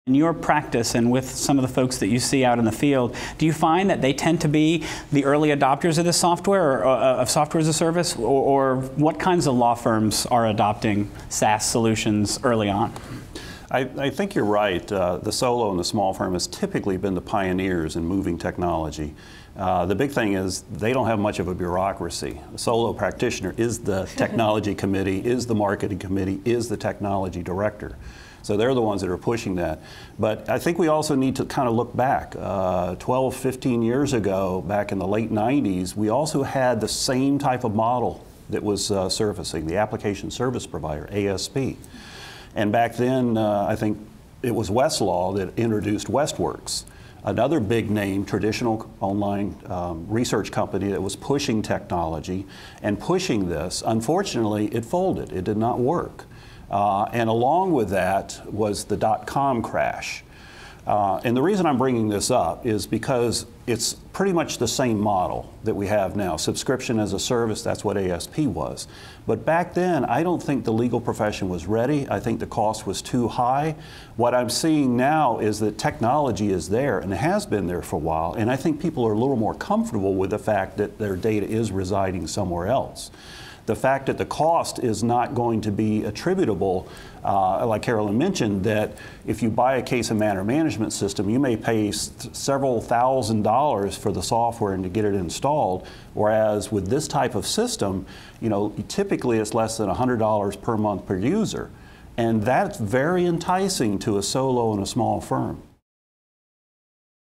In your practice and with some of the folks that you see out in the field, do you find that they tend to be the early adopters of this software, or of software as a service, or what kinds of law firms are adopting SaaS solutions early on? I think you're right. The solo and the small firm has typically been the pioneers in moving technology. The big thing is they don't have much of a bureaucracy. The solo practitioner is the technology committee, is the marketing committee, is the technology director. So they're the ones that are pushing that. But I think we also need to kind of look back. 12, 15 years ago, back in the late 90s, we also had the same type of model that was surfacing, the application service provider, ASP. And back then, I think it was Westlaw that introduced Westworks, another big name, traditional online research company that was pushing technology and pushing this. Unfortunately, it folded. It did not work. And along with that was the .com crash. And the reason I'm bringing this up is because it's pretty much the same model that we have now. Subscription as a service, that's what ASP was. But back then, I don't think the legal profession was ready. I think the cost was too high. What I'm seeing now is that technology is there and it has been there for a while. And I think people are a little more comfortable with the fact that their data is residing somewhere else. The fact that the cost is not going to be attributable, like Carolyn mentioned, that if you buy a case and matter management system, you may pay several $1,000s for the software and to get it installed, whereas with this type of system, you know, typically it's less than $100 per month per user. And that's very enticing to a solo and a small firm.